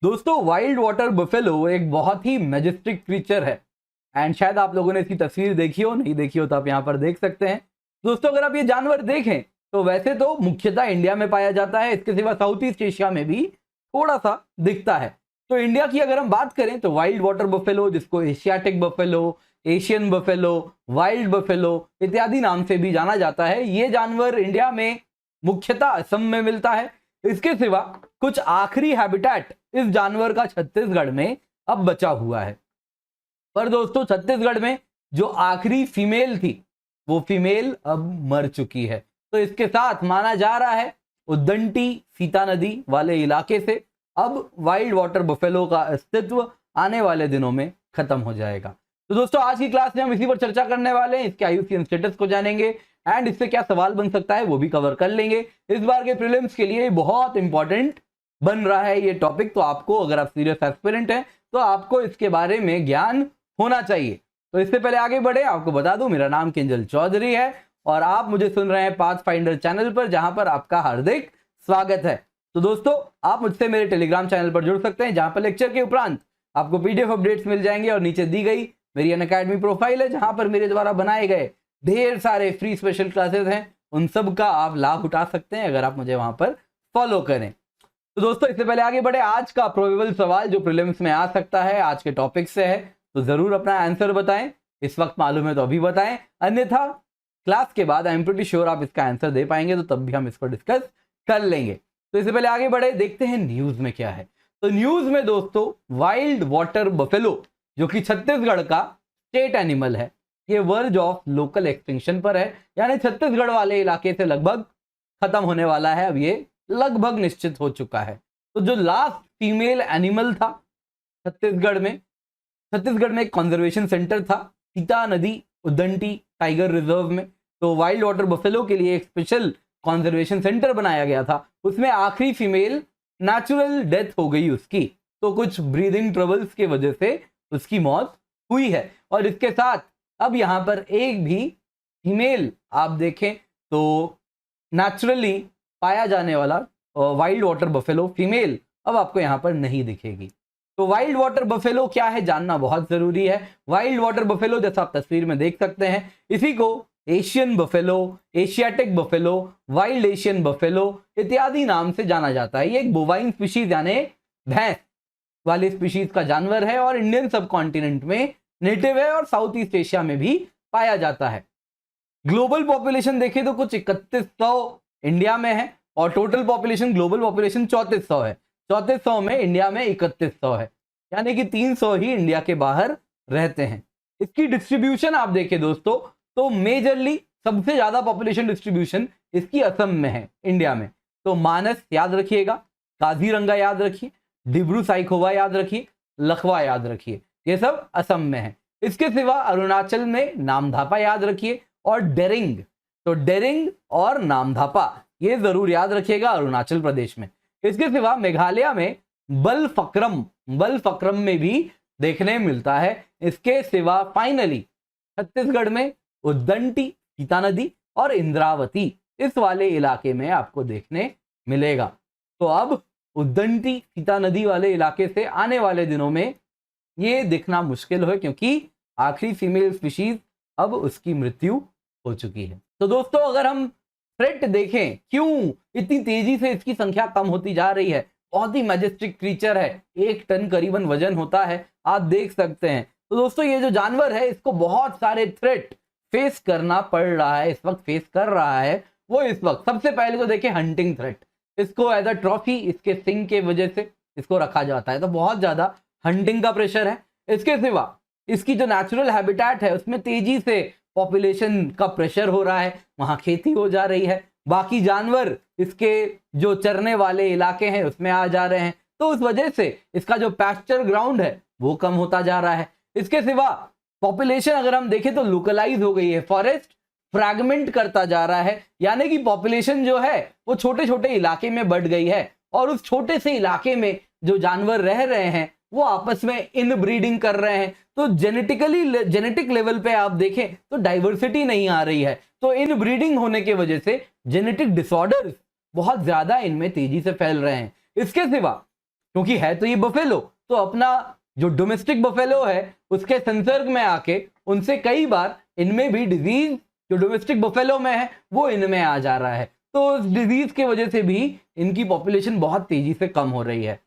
दोस्तों wild water buffalo एक बहुत ही मैजेस्टिक क्रीचर है एंड शायद आप लोगों ने इसकी तस्वीर देखी हो, नहीं देखी हो तो आप यहाँ पर देख सकते हैं। दोस्तों अगर आप ये जानवर देखें तो वैसे तो मुख्यतः इंडिया में पाया जाता है, इसके सिवा साउथ ईस्ट एशिया में भी थोड़ा सा दिखता है। तो इंडिया की अगर हम बात करें तो वाइल्ड वाटर बफेलो, जिसको Asiatic buffalo, Asian buffalo, wild buffalo इत्यादि नाम से भी जाना जाता है, ये जानवर इंडिया में मुख्यतः असम में मिलता है। इसके सिवा कुछ आखिरी हैबिटेट इस जानवर का छत्तीसगढ़ में अब बचा हुआ है। पर दोस्तों छत्तीसगढ़ में जो आखिरी फीमेल थी वो फीमेल अब मर चुकी है। तो इसके साथ माना जा रहा है उद्दंडी सीता नदी वाले इलाके से अब वाइल्ड वाटर बफेलो का अस्तित्व आने वाले दिनों में खत्म हो जाएगा। तो दोस्तों आज की क्लास में हम इसी पर चर्चा करने वाले हैं, इसके IUCN स्टेटस को जानेंगे एंड इससे क्या सवाल बन सकता है वो भी कवर कर लेंगे। इस बार के प्रीलिम्स के लिए बहुत इंपॉर्टेंट बन रहा है ये टॉपिक, तो आपको अगर आप सीरियस एस्पिरेंट हैं तो आपको इसके बारे में ज्ञान होना चाहिए। तो इससे पहले आगे बढ़े आपको बता दूं मेरा नाम किंजल चौधरी है और आप मुझे सुन रहे हैं पाथफाइंडर चैनल पर, जहां पर आपका हार्दिक स्वागत है। तो दोस्तों आप मुझसे मेरे टेलीग्राम चैनल पर जुड़ सकते हैं, जहां पर लेक्चर के उपरांत आपको PDF अपडेट्स मिल जाएंगे और नीचे दी गई मेरी अनअकैडमी प्रोफाइल है जहां पर मेरे द्वारा बनाए गए ढेर सारे फ्री स्पेशल क्लासेस हैं, उन सब का आप लाभ उठा सकते हैं अगर आप मुझे वहां पर फॉलो करें। तो दोस्तों इससे पहले आगे बढ़े, आज का प्रोबेबल सवाल जो प्रीलिम्स में आ सकता है आज के टॉपिक से है, तो जरूर अपना आंसर बताएं। इस वक्त मालूम है तो अभी बताएं, अन्यथा क्लास के बाद आई एम प्रीटी श्योर आप इसका आंसर दे पाएंगे, तो तब भी हम इसको डिस्कस कर लेंगे। तो इससे पहले आगे बढ़े, देखते हैं न्यूज में क्या है। तो न्यूज में दोस्तों वाइल्ड वाटर बफेलो जो कि छत्तीसगढ़ का स्टेट एनिमल है, ये वर्ज ऑफ लोकल एक्सटिंक्शन पर है, यानी छत्तीसगढ़ वाले इलाके से लगभग खत्म होने वाला है, अब ये लगभग निश्चित हो चुका है। तो जो लास्ट फीमेल एनिमल था छत्तीसगढ़ में एक कंजर्वेशन सेंटर था सीता नदी उद्दंडी टाइगर रिजर्व में, तो वाइल्ड वाटर बफेलो के लिए एक स्पेशल कंजर्वेशन सेंटर बनाया गया था। उसमें आखिरी फीमेल नेचुरल डेथ हो गई उसकी, तो कुछ ब्रीदिंग ट्रबल्स की वजह से उसकी मौत हुई है। और इसके साथ अब यहाँ पर एक भी फीमेल आप देखें तो नेचुरली पाया जाने वाला वाइल्ड वाटर बफेलो फीमेल अब आपको यहाँ पर नहीं दिखेगी। तो वाइल्ड वाटर बफेलो क्या है जानना बहुत जरूरी है। वाइल्ड वाटर बफेलो जैसा आप तस्वीर में देख सकते हैं, इसी को Asian buffalo, Asiatic buffalo, wild Asian buffalo इत्यादि नाम से जाना जाता है। ये एक बोवाइन स्पीशीज यानी भैंस वाली स्पीशीज का जानवर है और इंडियन सब कॉन्टिनेंट में नेटिव है और साउथ ईस्ट एशिया में भी पाया जाता है। ग्लोबल पॉपुलेशन देखें तो कुछ 3100 इंडिया में है और टोटल पॉपुलेशन ग्लोबल पॉपुलेशन 3400 है। 3400 में इंडिया में 3100 है, यानी कि 300 ही इंडिया के बाहर रहते हैं। इसकी डिस्ट्रीब्यूशन आप देखें दोस्तों तो मेजरली सबसे ज्यादा पॉपुलेशन डिस्ट्रीब्यूशन इसकी असम में है इंडिया में। तो मानस याद रखिएगा, काजीरंगा याद रखिए, डिब्रू साइखोवा याद रखिए, लखवा याद रखिए, ये सब असम में है। इसके सिवा अरुणाचल में नामधापा याद रखिए और डेरिंग, तो डेरिंग और नामधापा ये जरूर याद रखिएगा अरुणाचल प्रदेश में। इसके सिवा मेघालय में बलफक्रम में भी देखने मिलता है। इसके सिवा फाइनली छत्तीसगढ़ में उद्दंडी सीता नदी और इंद्रावती इस वाले इलाके में आपको देखने मिलेगा। तो अब उद्दंडी सीता नदी वाले इलाके से आने वाले दिनों में ये दिखना मुश्किल है, क्योंकि आखिरी फीमेल स्पीशीज अब उसकी मृत्यु हो चुकी है। तो दोस्तों अगर हम थ्रेट देखें क्यों इतनी तेजी से इसकी संख्या कम होती जा रही है, बहुत ही मैजेस्टिक क्रीचर है, 1 टन करीबन वजन होता है, आप देख सकते हैं। तो दोस्तों ये जो जानवर है इसको बहुत सारे थ्रेट फेस करना पड़ रहा है, इस वक्त फेस कर रहा है। वो इस वक्त सबसे पहले तो देखें हंटिंग थ्रेट, इसको एज अ ट्रॉफी इसके सिंग के वजह से इसको रखा जाता है, तो बहुत ज्यादा हंटिंग का प्रेशर है। इसके सिवा इसकी जो नेचुरल हैबिटेट है उसमें तेजी से पॉपुलेशन का प्रेशर हो रहा है, वहां खेती हो जा रही है, बाकी जानवर इसके जो चरने वाले इलाके हैं उसमें आ जा रहे हैं, तो उस वजह से इसका जो पैस्चर ग्राउंड है वो कम होता जा रहा है। इसके सिवा पॉपुलेशन अगर हम देखें तो लोकलाइज हो गई है, फॉरेस्ट फ्रैगमेंट करता जा रहा है, यानी कि पॉपुलेशन जो है वो छोटे छोटे इलाके में बढ़ गई है और उस छोटे से इलाके में जो जानवर रह रहे हैं वो आपस में इनब्रीडिंग कर रहे हैं। तो जेनेटिक लेवल पे आप देखें तो डाइवर्सिटी नहीं आ रही है, तो इनब्रीडिंग होने की वजह से जेनेटिक डिसऑर्डर्स बहुत ज्यादा इनमें तेजी से फैल रहे हैं। इसके सिवा क्योंकि है तो ये बफेलो, तो अपना जो डोमेस्टिक बफेलो है उसके संसर्ग में आके उनसे कई बार इनमें भी डिजीज जो डोमेस्टिक बफेलो में है वो इनमें आ जा रहा है। तो उस डिजीज की वजह से भी इनकी पॉपुलेशन बहुत तेजी से कम हो रही है।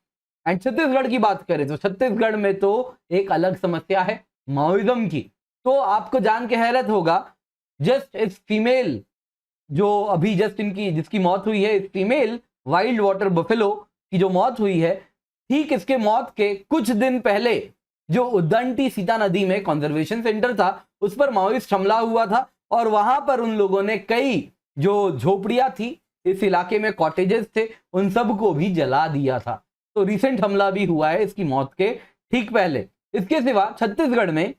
एंड छत्तीसगढ़ की बात करें तो छत्तीसगढ़ में तो एक अलग समस्या है माओइज्म की। तो आपको जान के हैरत होगा, जस्ट इस फीमेल जो अभी जस्ट इनकी जिसकी मौत हुई है, इस फीमेल वाइल्ड वाटर बफेलो की जो मौत हुई है, ठीक इसके मौत के कुछ दिन पहले जो उदंती सीता नदी में कंजर्वेशन सेंटर था उस पर माओइस्ट हमला हुआ था और वहां पर उन लोगों ने कई जो झोपड़ियां थी इस इलाके में, कॉटेजेस थे, उन सबको भी जला दिया था। तो रिसेंट हमला भी हुआ है इसकी मौत के ठीक पहले। इसके सिवा छत्तीसगढ़ में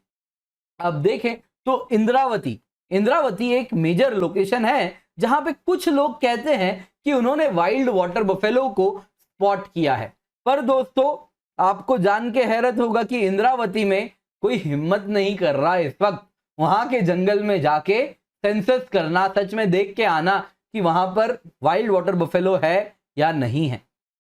अब देखें तो इंद्रावती इंद्रावती एक मेजर लोकेशन है जहां पे कुछ लोग कहते हैं कि उन्होंने वाइल्ड वाटर बफेलो को स्पॉट किया है। पर दोस्तों आपको जान के हैरत होगा कि इंद्रावती में कोई हिम्मत नहीं कर रहा इस वक्त वहां के जंगल में जाके सेंसस करना, सच में देख के आना कि वहां पर वाइल्ड वाटर बफेलो है या नहीं है।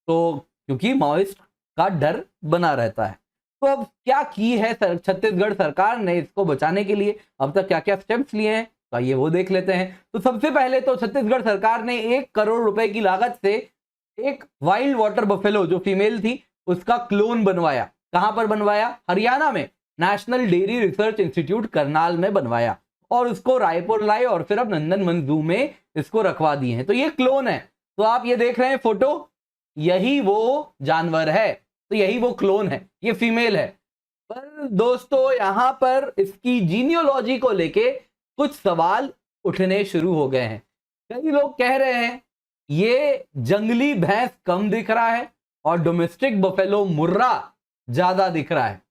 तो क्योंकि माओइस्ट का डर बना रहता है। तो अब क्या की है छत्तीसगढ़ सरकार ने इसको बचाने के लिए, अब तक क्या क्या स्टेप्स लिए हैं, तो आइए वो देख लेते हैं। तो सबसे पहले तो छत्तीसगढ़ सरकार ने 1 करोड़ रुपए की लागत से एक वाइल्ड वाटर बफेलो जो फीमेल थी उसका क्लोन बनवाया। कहां पर बनवाया? हरियाणा में national dairy research institute Karnal में बनवाया और उसको रायपुर लाए और फिर अब नंदनवन जू में इसको रखवा दिए हैं। तो ये क्लोन है। तो आप ये देख रहे हैं फोटो, यही वो जानवर है, तो यही वो क्लोन है, ये फीमेल है। पर दोस्तों यहां पर इसकी जीनियोलॉजी को लेके कुछ सवाल उठने शुरू हो गए हैं। कई लोग कह रहे हैं ये जंगली भैंस कम दिख रहा है और डोमेस्टिक बफेलो मुर्रा ज्यादा दिख रहा है।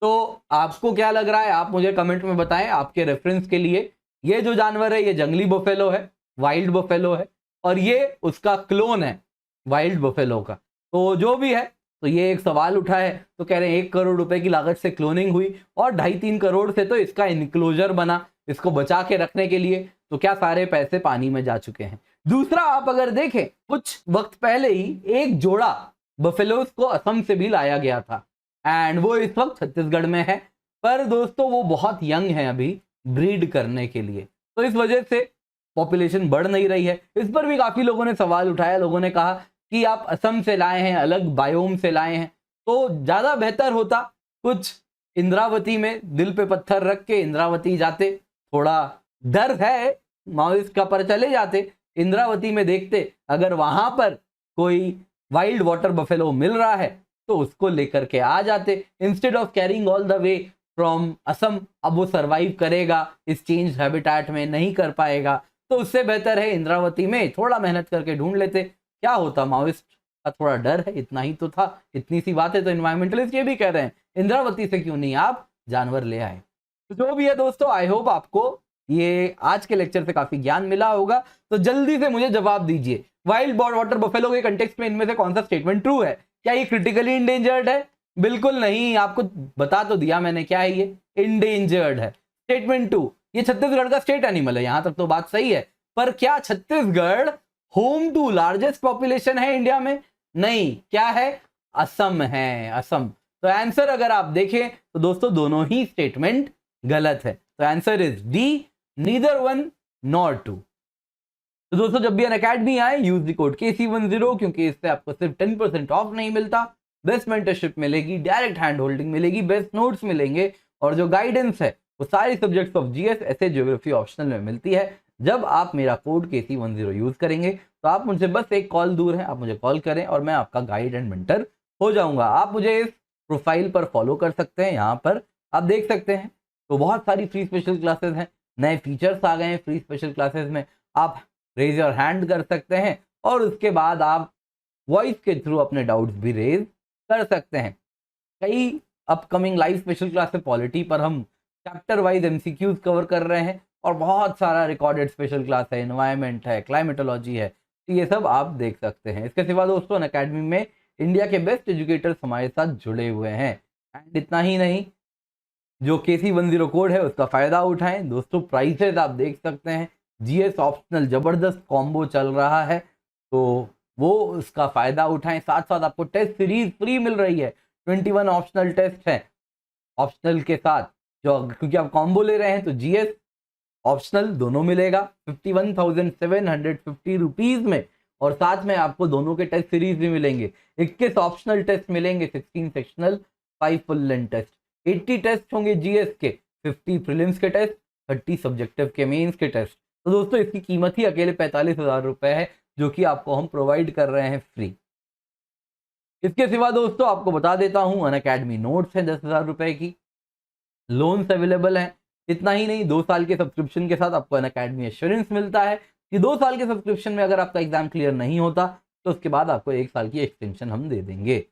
तो आपको क्या लग रहा है आप मुझे कमेंट में बताएं। आपके रेफरेंस के लिए ये जो जानवर है ये जंगली बफेलो है, वाइल्ड बफेलो है, और ये उसका क्लोन है वाइल्ड बफेलो का। तो जो भी है, तो ये एक सवाल उठा है। तो कह रहे हैं 1 करोड़ रुपए की लागत से क्लोनिंग हुई और 2.5-3 करोड़ से तो इसका इनक्लोजर बना इसको बचा के रखने के लिए। तो क्या सारे पैसे पानी में जा चुके हैं। दूसरा, आप अगर देखें कुछ वक्त पहले ही एक जोड़ा बफेलोस को असम से भी लाया गया था एंड वो इस वक्त छत्तीसगढ़ में है। पर दोस्तों वो बहुत यंग है अभी ब्रीड करने के लिए, तो इस वजह से पॉपुलेशन बढ़ नहीं रही है। इस पर भी काफी लोगों ने सवाल उठाया। लोगों ने कहा कि आप असम से लाए हैं, अलग बायोम से लाए हैं, तो ज्यादा बेहतर होता कुछ इंद्रावती में दिल पे पत्थर रख के इंद्रावती जाते। थोड़ा डर है माओइस्ट का, पर चले जाते इंद्रावती में, देखते अगर वहां पर कोई वाइल्ड वाटर बफेलो मिल रहा है तो उसको लेकर के आ जाते instead of carrying all the way from Assam. अब वो सरवाइव करेगा इस चेंज हैबिटेट में, नहीं कर पाएगा। तो उससे बेहतर है इंद्रावती में थोड़ा मेहनत करके ढूंढ लेते। क्या होता, माओइस्ट का थोड़ा डर है, इतना ही तो था। इतनी सी बात है। तो इन्वायरमेंटलिस्ट ये भी कह रहे हैं इंद्रावती से क्यों नहीं आप जानवर ले आए। तो जो भी है दोस्तों, आई होप आपको ये आज के लेक्चर से काफी ज्ञान मिला होगा। तो जल्दी से मुझे जवाब दीजिए, वाइल्ड वाटर बफेलो के कंटेक्स्ट में इनमें से कौन सा स्टेटमेंट ट्रू है? क्या ये क्रिटिकली इंडेंजर्ड है? बिल्कुल नहीं, आपको बता तो दिया मैंने क्या है, ये इंडेंजर्ड है। स्टेटमेंट 2, ये छत्तीसगढ़ का स्टेट एनिमल है। यहां तक तो बात सही है, पर क्या Chhattisgarh home to largest population है इंडिया में? नहीं। क्या है? असम है, असम। तो आंसर अगर आप देखें तो दोस्तों दोनों ही स्टेटमेंट गलत है। तो answer is D, neither one nor two. तो दोस्तों जब भी अनअकैडमी आए यूज द कोड KC10 क्योंकि इससे आपको सिर्फ 10% ऑफ नहीं मिलता, बेस्ट मेंटरशिप मिलेगी, डायरेक्ट हैंड होल्डिंग मिलेगी, बेस्ट नोट्स मिलेंगे और जो गाइडेंस है वो सारी सब्जेक्ट्स ऑफ GS, ऐसे ज्योग्राफी ऑप्शनल में मिलती है। जब आप मेरा कोड KC10 यूज करेंगे तो आप मुझसे बस एक कॉल दूर हैं, आप मुझे कॉल करें और मैं आपका गाइड एंड मेंटर हो जाऊंगा। आप मुझे इस प्रोफाइल पर फॉलो कर सकते हैं, यहाँ पर आप देख सकते हैं। तो बहुत सारी फ्री स्पेशल क्लासेस हैं, नए फीचर्स आ गए हैं फ्री स्पेशल क्लासेस में। आप रेज योर हैंड कर सकते हैं और उसके बाद आप वॉइस के थ्रू अपने डाउट्स भी रेज कर सकते हैं। कई upcoming live special class polity पर हम चैप्टर वाइज MCQs कवर कर रहे हैं और बहुत सारा रिकॉर्डेड स्पेशल क्लास है, एनवायरमेंट है, क्लाइमेटोलॉजी है, तो ये सब आप देख सकते हैं। इसके सिवा दोस्तों अनअकैडमी में इंडिया के बेस्ट एजुकेटर्स हमारे साथ जुड़े हुए हैं। एंड इतना ही नहीं, जो KC10 कोड है उसका फायदा उठाएं दोस्तों। प्राइसेस आप देख सकते हैं, GS ऑप्शनल जबरदस्त कॉम्बो चल रहा है। तो वो उसका फायदा उठाएं। साथ साथ आपको टेस्ट सीरीज फ्री मिल रही है, 21 ऑप्शनल टेस्ट है ऑप्शनल के साथ, जो क्योंकि आप कॉम्बो ले रहे हैं तो जीएस ऑप्शनल दोनों मिलेगा 51,750 रुपीज में। और साथ में आपको दोनों के टेस्ट सीरीज भी मिलेंगे, 21 ऑप्शनल टेस्ट मिलेंगे, 16 sectional, 5 full length test, 80 test होंगे जीएस के, 50 प्रीलिम्स के टेस्ट, 30 सब्जेक्टिव के मेंस के टेस्ट। तो दोस्तों इसकी कीमत ही अकेले 45,000 रुपए है, जो कि आपको हम प्रोवाइड कर रहे हैं फ्री। इसके सिवा दोस्तों आपको बता देता हूं, अनअकैडमी नोट्स है 10,000 रुपए की, लोन्स अवेलेबल हैं। इतना ही नहीं, 2 साल के सब्सक्रिप्शन के साथ आपको अनअकैडमी एश्योरेंस मिलता है कि 2 साल के सब्सक्रिप्शन में अगर आपका एग्जाम क्लियर नहीं होता तो उसके बाद आपको 1 साल की एक्सटेंशन हम दे देंगे।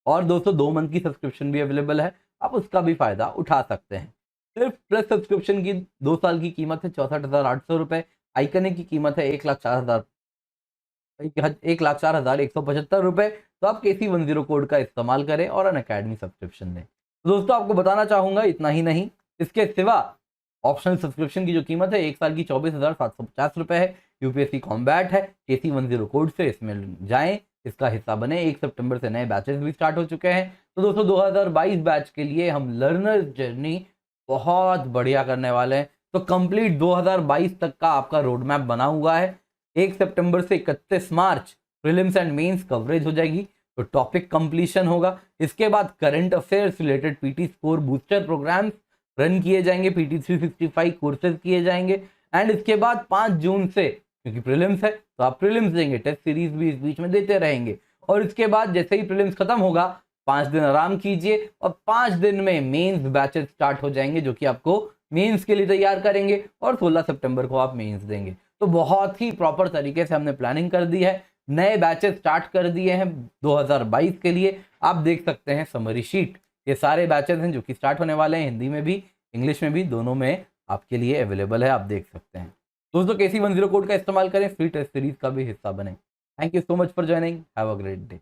और दोस्तों 2 मंथ की सब्सक्रिप्शन भी अवेलेबल है, आप उसका भी फायदा उठा सकते हैं। सिर्फ प्लस सब्सक्रिप्शन की 2 साल की कीमत है 64,800 रुपए, आइकनिक की कीमत है 1,04,175 रुपए। तो आप KC10 कोड का इस्तेमाल करें और अनअकैडमी सब्सक्रिप्शन लें। तो दोस्तों आपको बताना चाहूंगा इतना ही नहीं, इसके सिवा ऑप्शनल सब्सक्रिप्शन की जो कीमत है 1 साल की 24,750 रुपए है। यूपीएससी कॉम्बैट है, KC10 कोड से इसमें जाएं, इसका हिस्सा बने। 1 सितंबर से नए बैचेस भी स्टार्ट हो चुके हैं। तो दोस्तों 2022 बैच के लिए हम लर्नर जर्नी बहुत बढ़िया करने वाले हैं। तो कंप्लीट 2022 तक का आपका रोड मैप बना हुआ है। 1 सितंबर से 31 मार्च प्रीलिम्स एंड मेंस कवरेज हो जाएगी, तो टॉपिक कंप्लीशन होगा। इसके बाद current affairs related PT score booster programs run किए जाएंगे, PT 365 कोर्सेज किए जाएंगे। एंड इसके बाद 5 जून से, क्योंकि प्रीलिम्स है तो आप प्रीलिम्स देंगे, टेस्ट सीरीज भी इस बीच में देते रहेंगे। और इसके बाद जैसे ही प्रीलिम्स खत्म होगा 5 दिन आराम कीजिए और 5 दिन में मेंस बैचेस स्टार्ट हो जाएंगे, जो कि आपको मेंस के लिए तैयार करेंगे। और 16 सितंबर को आप मेंस देंगे। तो बहुत ही प्रॉपर तरीके से हमने प्लानिंग कर दी है, नए बैचेस स्टार्ट कर दिए हैं 2022 के लिए। आप देख सकते हैं समरी शीट, ये सारे बैचेस हैं जो कि स्टार्ट होने वाले हैं, हिंदी में भी इंग्लिश में भी, दोनों में आपके लिए अवेलेबल है, आप देख सकते हैं। दोस्तों KC10 कोड का इस्तेमाल करें, फ्री टेस्ट सीरीज का भी हिस्सा बने। Thank you so much for joining, have a great day.